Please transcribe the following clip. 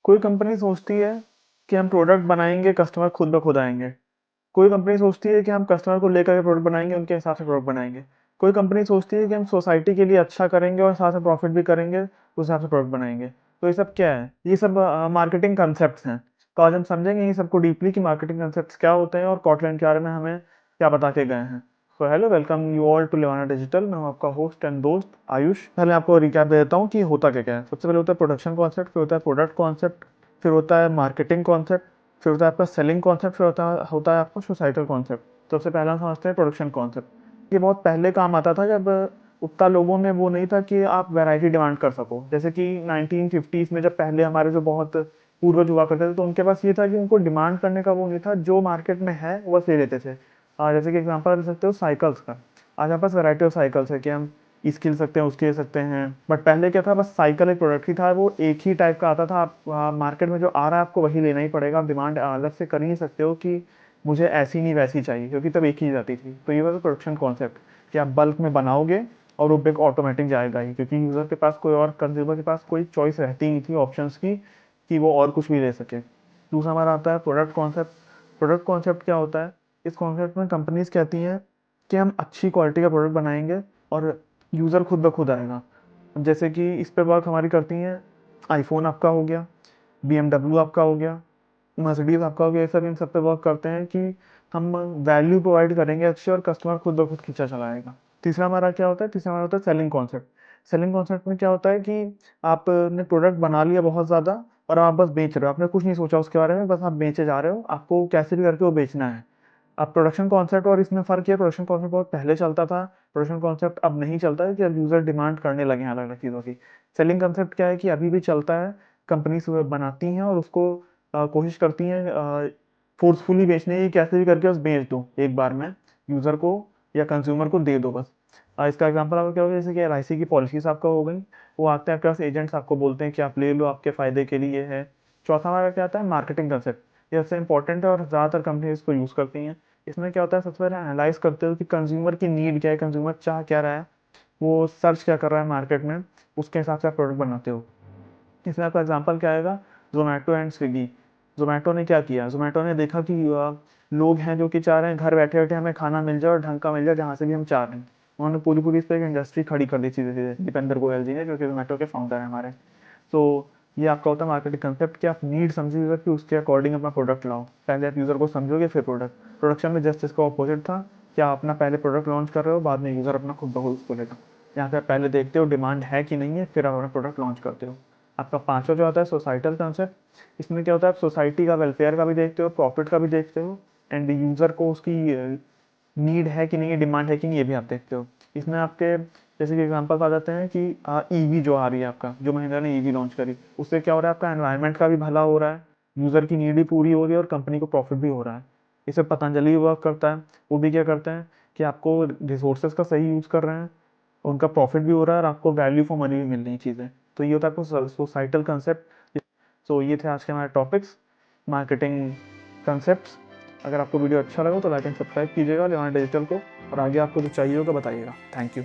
कोई कंपनी सोचती है कि हम प्रोडक्ट बनाएंगे, कस्टमर खुद ब खुद आएंगे। कोई कंपनी सोचती है कि हम कस्टमर को लेकर के प्रोडक्ट बनाएंगे, उनके हिसाब से प्रोडक्ट बनाएंगे। कोई कंपनी सोचती है कि हम सोसाइटी के लिए अच्छा करेंगे और साथ में प्रॉफिट भी करेंगे, उस हिसाब से प्रोडक्ट बनाएंगे। तो ये सब क्या है? ये सब मार्केटिंग कंसेप्ट हैं। तो आज हम समझेंगे ये सबको डीपली कि मार्केटिंग कंसेप्ट क्या होते हैं और कॉटलैंड के बारे में हमें क्या बता के गए हैं। So hello, welcome you all to Levana Digital. मैं हूं आपका होस्ट एंड दोस्त आयुष। पहले आपको रिकैप दे देता हूँ कि होता क्या क्या है। सबसे पहले होता है प्रोडक्शन कॉन्सेप्ट, फिर होता है प्रोडक्ट कॉन्सेप्ट, फिर होता है मार्केटिंग कॉन्सेप्ट, फिर होता है आपका सेलिंग कॉन्सेप्ट, फिर होता है आपका सोसाइटल कॉन्सेप्ट। तो सबसे पहला समझते हैं प्रोडक्शन कॉन्सेप्ट। ये बहुत पहले काम आता था जब उतना लोगों में वो नहीं था कि आप वैरायटी डिमांड कर सको। जैसे कि 1950s में जब पहले हमारे जो बहुत पूर्वज हुआ करते थे, तो उनके पास ये था कि उनको डिमांड करने का वो नहीं था, जो मार्केट में है वो बस ले लेते थे। जैसे कि एग्जांपल दे सकते हो साइकिल्स का। आज हमारे पास वैरायटी ऑफ साइकिल्स है कि हम इसके ले सकते हैं, उसके ले सकते हैं। बट पहले क्या था, बस साइकिल एक प्रोडक्ट ही था, वो एक ही टाइप का आता था। आप मार्केट में जो आ रहा है आपको वही लेना ही पड़ेगा। आप डिमांड अलग से कर ही नहीं सकते हो कि मुझे ऐसी नहीं वैसी चाहिए, क्योंकि तब एक ही जाती थी। तो ये वाला प्रोडक्शन कॉन्सेप्ट कि आप बल्क में बनाओगे और वो बिग ऑटोमेटिक जाएगा ही, क्योंकि यूज़र के पास कोई और, कंज्यूमर के पास कोई चॉइस रहती नहीं थी ऑप्शंस की कि वो और कुछ भी ले सके। दूसरा हमारा आता है प्रोडक्ट कॉन्सेप्ट। प्रोडक्ट कॉन्सेप्ट क्या होता है? इस कॉन्सेप्ट में कंपनीज कहती हैं कि हम अच्छी क्वालिटी का प्रोडक्ट बनाएंगे और यूज़र खुद ब खुद आएगा। जैसे कि इस पे वर्क हमारी करती हैं आईफोन आपका हो गया, BMW आपका हो गया, मर्सिडीज आपका हो गया। ये सब इन सब पे वर्क करते हैं कि हम वैल्यू प्रोवाइड करेंगे अच्छी और कस्टमर खुद ब खुद खींचा चला आएगा। तीसरा हमारा क्या होता है? तीसरा हमारा होता है सेलिंग कॉन्सेप्ट। सेलिंग कॉन्सेप्ट में क्या होता है कि आपने प्रोडक्ट बना लिया बहुत ज़्यादा और आप बस बेच रहे हो। आपने कुछ नहीं सोचा उसके बारे में, बस आप बेचे जा रहे हो। आपको कैसे भी करके वो बेचना है। अब प्रोडक्शन कॉन्सेप्ट और इसमें फ़र्क है, प्रोडक्शन कॉन्सेप्ट बहुत पहले चलता था। प्रोडक्शन कॉन्सेप्ट अब नहीं चलता है कि अब यूज़र डिमांड करने लगे हैं अलग अलग चीज़ों की। सेलिंग कॉन्सेप्ट क्या है कि अभी भी चलता है। कंपनीज बनाती हैं और उसको कोशिश करती हैं फोर्सफुली बेचने की, कैसे भी करके बस बेच दो एक बार में यूज़र को या कंज्यूमर को दे दो बस। इसका एग्जांपल आपका क्या होगा? जैसे कि LIC की पॉलिसीज आपका हो गई, वो आते हैं आपके पास एजेंट्स, आपको बोलते हैं कि आप ले लो, आपके फ़ायदे के लिए है। चौथा हमारा क्या आता है? Marketing concept. ये सबसे इंपॉर्टेंट है और ज़्यादातर कंपनी इसको यूज़ करती हैं। इसमें क्या होता है? सबसे पहले एनालाइज करते हो कि कंज्यूमर की नीड क्या है, कंज्यूमर चाह क्या रहा है, वो सर्च क्या कर रहा है मार्केट में, उसके हिसाब से आप प्रोडक्ट बनाते हो। इसमें आपका एग्जांपल क्या आएगा? Zomato and Swiggy. ज़ोमैटो ने क्या किया? ज़ोमैटो ने देखा कि लोग हैं जो कि चाह रहे हैं घर बैठे-बैठे हमें खाना मिल जाए और ढंग का मिल जाए जहाँ से भी हम चाह रहे हैं। उन्होंने पूरी-पूरी इस पे एक इंडस्ट्री खड़ी कर दी सीधे-सीधे, दीपेंद्र गोयल जी ने, जो कि ज़ोमैटो के फाउंडर हैं हमारे। तो ये आपका होता है मार्केटिंग कंसेप्ट कि आप नीड समझिए यूज़र की, उसके अकॉर्डिंग अपना प्रोडक्ट लाओ। पहले आप यूज़र को समझोगे फिर प्रोडक्ट। प्रोडक्शन में जस्ट इसका अपोजिट था कि आप अपना पहले प्रोडक्ट लॉन्च कर रहे हो, बाद में यूज़र अपना खुद ब खुद उसको लेगा। यहाँ पे आप पहले देखते हो डिमांड है कि नहीं है, फिर आप अपना प्रोडक्ट लॉन्च करते हो। आपका पांचवा जो आता है सोसाइटल कंसेप्ट। इसमें क्या होता है? आप सोसाइटी का वेलफेयर का भी देखते हो, प्रॉफिट का भी देखते हो, एंड यूज़र को उसकी नीड है कि नहीं है, डिमांड है कि नहीं, ये भी आप देखते हो। इसमें आपके जैसे कि एग्जांपल्स आ जाते हैं कि ईवी जो आ रही है आपका, जो महिंद्रा ने ईवी लॉन्च करी, उससे क्या हो रहा है? आपका एनवायरनमेंट का भी भला हो रहा है, यूज़र की नीड भी पूरी हो रही है और कंपनी को प्रॉफिट भी हो रहा है। इसे पतंजलि भी वर्क करता है। वो भी क्या करते हैं कि आपको रिसोर्सेज का सही यूज़ कर रहे हैं, उनका प्रॉफिट भी हो रहा है और आपको वैल्यू फॉर मनी भी मिल रही चीज़ें। तो ये होता है आपको सोसाइटल कंसेप्ट। सो ये थे आज के हमारे टॉपिक्स, मार्केटिंग कंसेप्ट्स। अगर आपको वीडियो अच्छा लगा तो लाइक एंड सब्सक्राइब कीजिएगा लेवाना डिजिटल को, और आगे आपको जो चाहिए होगा बताइएगा। Thank you.